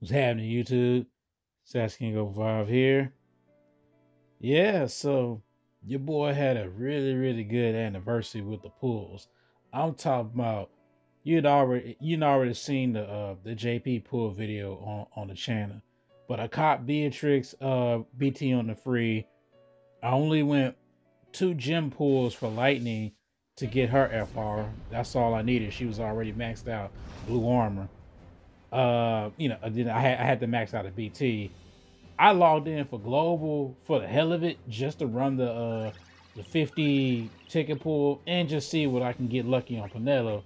What's happening, YouTube? Sasking05 here. Yeah, so your boy had a really good anniversary with the pools. I'm talking about you'd already seen the JP pool video on the channel. But I caught Beatrix BT on the free. I only went 2 gem pools for Lightning to get her FR. That's all I needed. She was already maxed out blue armor. Then I had to max out a BT. I logged in for global for the hell of it, just to run the 50 ticket pool and just see what I can get lucky on Pinello.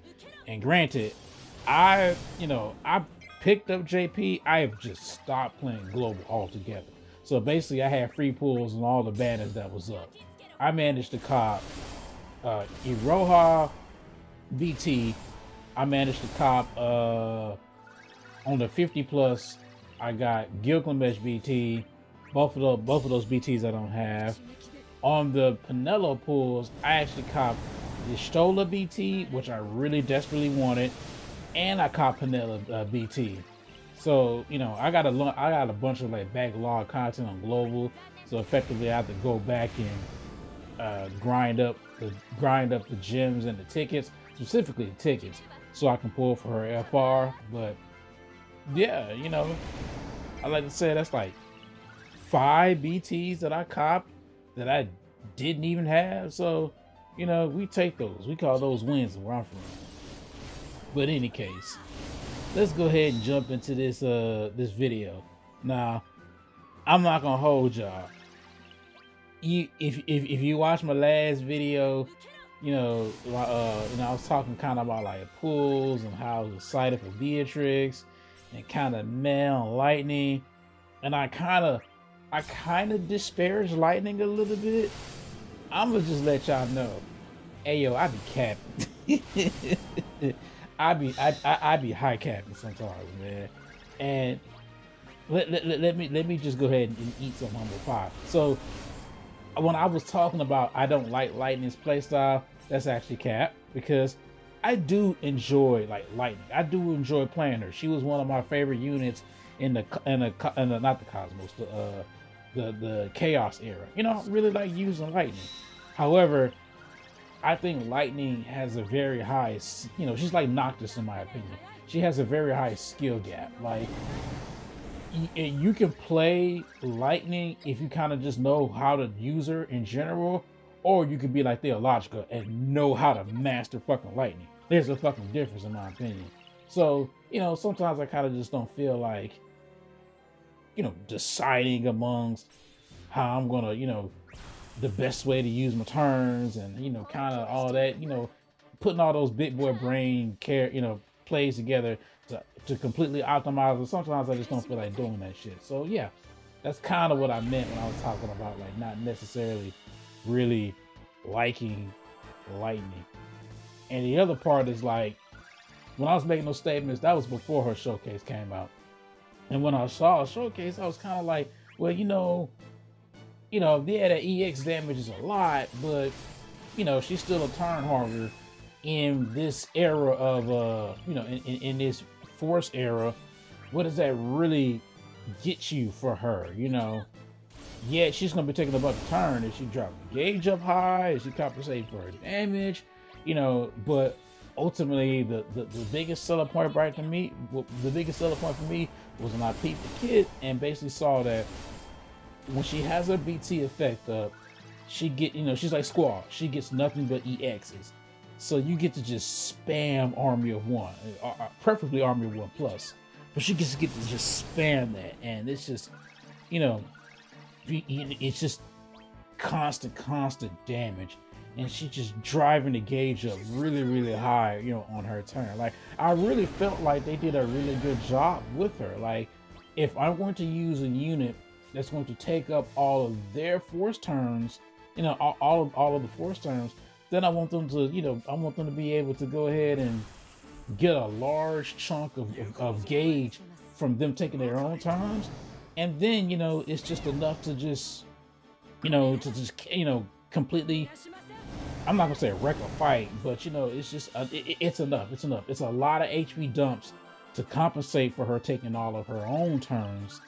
And granted, I picked up JP. I have just stopped playing global altogether. So basically, I had free pools and all the banners that was up. I managed to cop Iroha BT. I managed to cop on the 50 plus. I got Gilgamesh BT, both of those BTs I don't have. On the Pinello pools, I actually copped the Stola BT, which I really desperately wanted, and I copped Pinello BT. So I got a bunch of like backlog content on global. So effectively, I have to go back and grind up the gems and the tickets, specifically the tickets, so I can pull for her FR. But yeah, I like to say that's like 5 BTs that I copped that I didn't even have. So, we take those. We call those wins where I'm from. But in any case, let's go ahead and jump into this this video. Now, I'm not gonna hold y'all. If you watch my last video, I was talking kind of about like pools and how I was excited for Beatrix and kind of male Lightning, and I kind of disparaged Lightning a little bit. I'm gonna just let y'all know, hey yo, I be capping. I be high capping sometimes, man. And let me just go ahead and eat some humble pie. So when I was talking about I don't like Lightning's playstyle, that's actually cap, because I do enjoy like Lightning. I do enjoy playing her. She was one of my favorite units in the not the Cosmos, the Chaos era. I really like using Lightning. However, I think Lightning has a very high, she's like Noctis in my opinion. She has a very high skill gap. Like you can play Lightning if you kind of just know how to use her in general, or you could be like Theologica and know how to master fucking Lightning. There's a fucking difference in my opinion. So, sometimes I kind of just don't feel like, deciding amongst how I'm gonna, the best way to use my turns and, kind of all that, putting all those big boy brain plays together to completely optimize it. Sometimes I just don't feel like doing that shit. So yeah, that's kind of what I meant when I was talking about like not necessarily really liking Lightning. And the other part is like, when I was making those statements, that was before her showcase came out. And when I saw a showcase, I was kind of like, well, yeah, that EX damage is a lot, but she's still a turn harder in this era of in this force era. What does that really get you for her? Yeah, she's gonna be taking a bunch of turn if she drops the gauge up high, if she compensates for her damage, but ultimately the biggest selling point for me was when I peeped the kit and basically saw that when she has her BT effect up, she she's like Squall, she gets nothing but EXs. So you get to just spam Army of One, preferably Army of One plus, but she gets to just spam that, and it's just, it's just constant damage, and she's just driving the gauge up really high, on her turn. Like, I really felt like they did a really good job with her. Like, if I'm going to use a unit that's going to take up all of their force turns, all of the force turns, then I want them to be able to go ahead and get a large chunk of gauge from them taking their own turns. And then, it's just enough to just, completely, I'm not gonna say wreck a fight, but it's just, it's enough. It's enough. It's a lot of HP dumps to compensate for her taking all of her own turns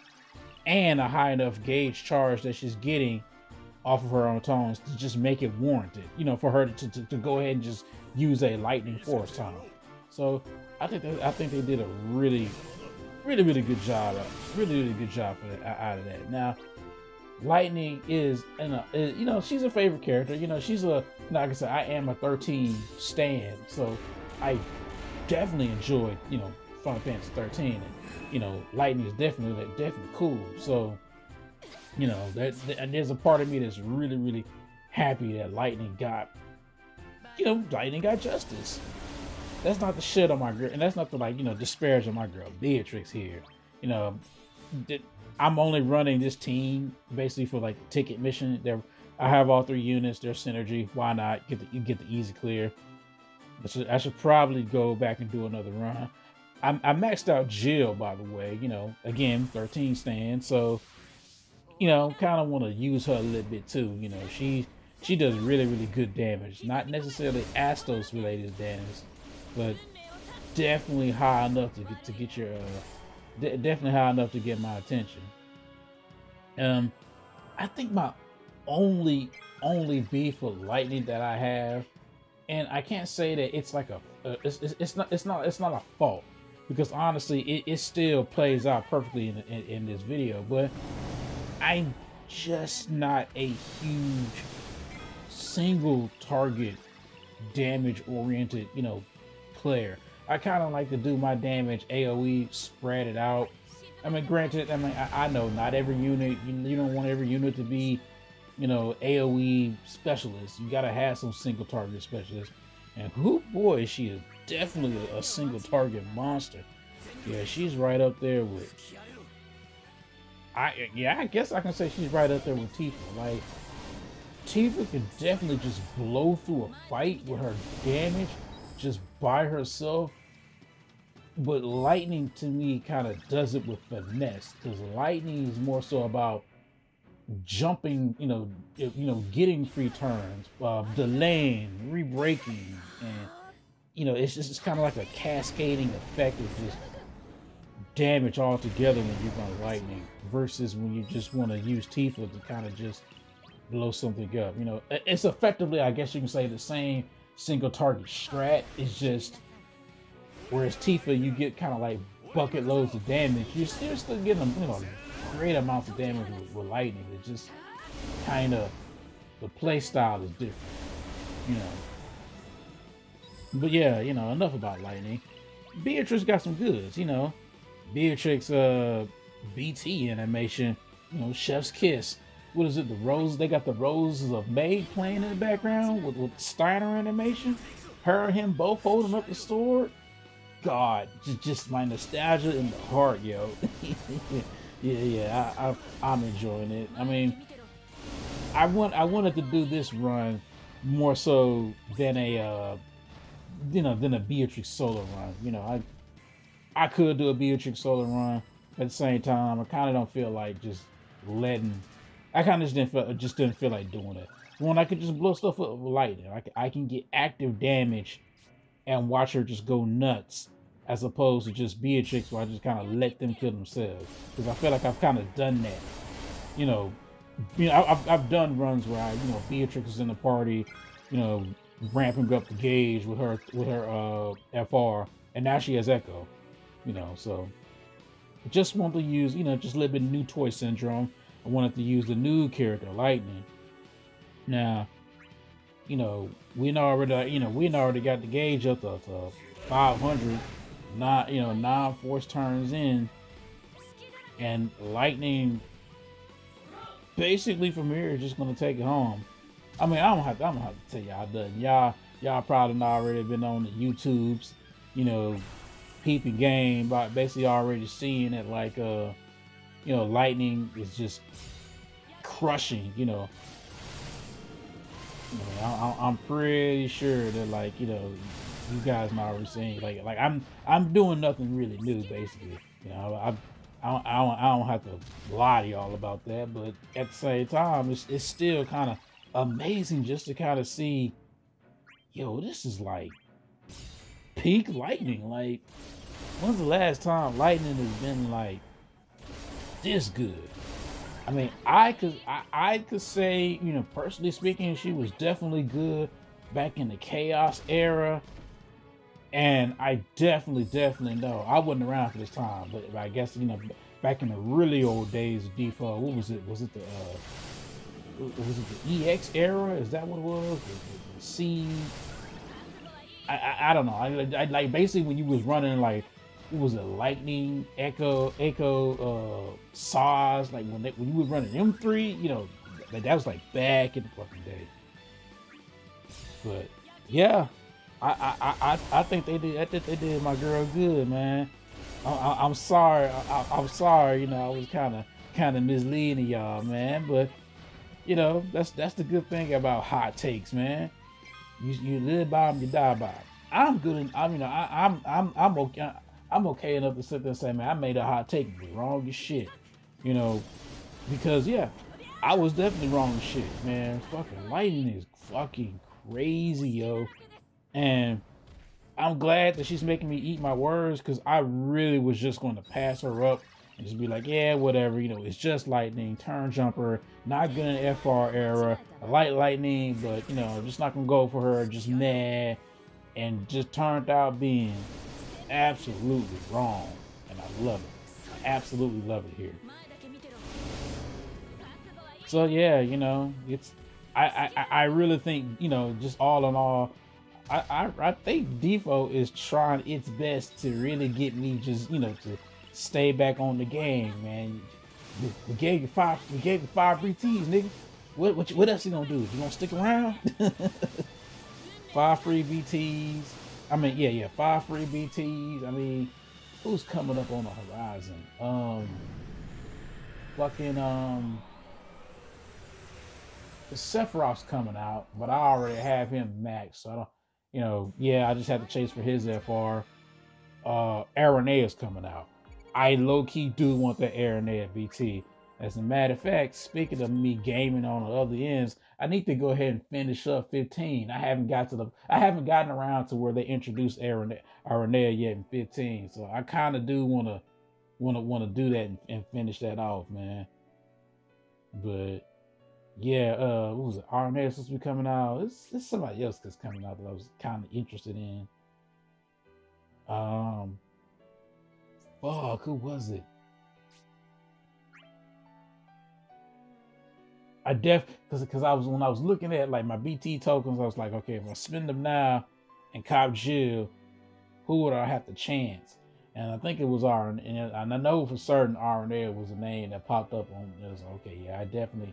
and a high enough gauge charge that she's getting off of her own tones to just make it warranted, you know, for her to go ahead and just use a lightning force tone. So I think they did a really good job, really good job out of that. Now, Lightning is, you know, she's a favorite character. You know, she's a, like I said, I am a 13 stan, so I definitely enjoyed, you know, Final Fantasy 13, and you know, Lightning is definitely cool. So, you know, and there's a part of me that's really happy that Lightning got, you know, Lightning got justice. That's not the shit on my girl, and that's not the, like, you know, disparage on my girl Beatrix here. You know, I'm only running this team basically for like the ticket mission. I have all 3 units. There's synergy. Why not get the easy clear? I should probably go back and do another run. I maxed out Jihl, by the way. You know, again, 13 stand. So, you know, kind of want to use her a little bit too. You know, she does really good damage. Not necessarily Astos related damage, but definitely high enough to get your definitely high enough to get my attention. I think my only beef with Lightning that I have, and I can't say that it's like it's not a fault, because honestly it still plays out perfectly in this video, but I'm just not a huge single target damage oriented, you know, player. I kind of like to do my damage AoE, spread it out. I mean, granted, I mean, I know not every unit, you don't want every unit to be, you know, AoE specialist. You gotta have some single target specialists. And who, boy, she is definitely a single target monster. Yeah, she's right up there with, I guess I can say she's right up there with Tifa. Like, Tifa can definitely just blow through a fight with her damage just by herself. But Lightning, to me, kind of does it with finesse, because Lightning is more so about jumping, you know, getting free turns, delaying, re-breaking, and you know, it's kind of like a cascading effect of just damage all together when you run Lightning, versus when you just want to use Tifa to kind of just blow something up. You know, it's effectively, I guess you can say, the same single target strat. It's just, whereas Tifa, you get kind of like bucket loads of damage, you're still getting, you know, great amounts of damage with Lightning. It's just kind of, the play style is different, you know. But yeah, you know, enough about Lightning. Beatrix got some goods, you know. Beatrix BT animation, you know, Chef's Kiss. What is it? The rose? They got the Roses of May playing in the background with Steiner animation. Her and him both holding up the sword. God, just my nostalgia in the heart, yo. yeah, I'm enjoying it. I mean, I wanted to do this run more so than a than a Beatrix solo run. You know, I could do a Beatrix solo run. At the same time, I kind of don't feel like just letting. I kind of just didn't feel like doing it. When I could just blow stuff up with Lightning, I can get active damage and watch her just go nuts, as opposed to just Beatrix, where I just kind of let them kill themselves. Because I feel like I've kind of done that. You know, I've done runs where Beatrix is in the party, you know, ramping up the gauge with her FR, and now she has Echo. You know, so just want to use, you know, just a little bit of new toy syndrome. I wanted to use the new character, Lightning. Now, you know, we already got the gauge up to 500, non-force turns in, and Lightning basically from here is just gonna take it home. I mean, I don't have to tell y'all nothing. Y'all probably already been on the YouTubes, you know, peeping game, but basically already seeing it, like you know, Lightning is just crushing, you know. I'm pretty sure that, like, you know, you guys might already seen, like I'm doing nothing really new, basically. You know, I don't have to lie to y'all about that, but at the same time, it's still kind of amazing just to kind of see, yo, this is like peak Lightning. Like, when's the last time Lightning has been like this good? I mean, I could say, you know, personally speaking, she was definitely good back in the Chaos era. And I definitely know I wasn't around for this time, but I guess, you know, back in the really old days of DFFOO, what was it? Was it the EX era? Is that what it was? The C? I don't know. I like basically when you was running like, what was it, Lightning, Echo, SARS, like when you was running M3, you know, that was like back in the fucking day. But yeah, I think they did. I think they did my girl good, man. I'm sorry. I'm sorry. You know, I was kind of misleading y'all, man. But you know, that's the good thing about hot takes, man. You live by them, you die by them. I'm good. I'm, you know, I'm okay. I'm okay enough to sit there and say, man, I made a hot take, but wrong as shit. You know, because yeah, I was definitely wrong as shit, man. Fucking Lightning is fucking crazy, yo. And I'm glad that she's making me eat my words, because I really was just going to pass her up and just be like, yeah, whatever, you know, it's just Lightning, turn jumper, not good in FR era. I like Lightning, but you know, just not gonna go for her, just mad, and just turned out being absolutely wrong. And I love it. I absolutely love it here. So yeah, you know, it's I really think, you know, just all in all, I think DFFOO is trying its best to really get me just, you know, to stay back on the game, man. We gave you five BTs, nigga. What else you gonna do? You gonna stick around? 5 free BTs. I mean, yeah, 5 free BTs. I mean, who's coming up on the horizon? Sephiroth's coming out, but I already have him maxed, so I don't, you know, yeah, I just have to chase for his FR. Aranea is coming out. I low-key do want that Aranea BT. As a matter of fact, speaking of me gaming on the other ends, I need to go ahead and finish up 15. I haven't gotten around to where they introduced Aranea yet in 15. So I kind of do want to do that and finish that off, man. But yeah, what was it? Aranea is supposed to be coming out. It's somebody else that's coming out that I was kind of interested in. Fuck, who was it? Because I was, when I was looking at like my BT tokens, I was like, okay, if I spend them now and cop Jihl, who would I have to chance? And I think it was and I know for certain Aranea was a name that popped up on. It was okay, yeah, I definitely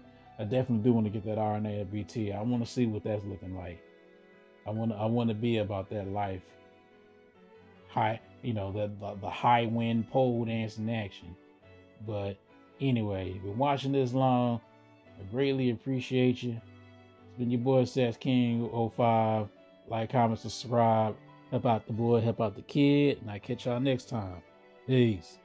do want to get that Aranea BT. I want to see what that's looking like. I want to be about that life. High, you know, the high wind pole dance in action. But anyway, if you've been watching this long, I greatly appreciate you. It's been your boy Sass King 05. Like, comment, subscribe. Help out the boy, help out the kid, and I catch y'all next time. Peace.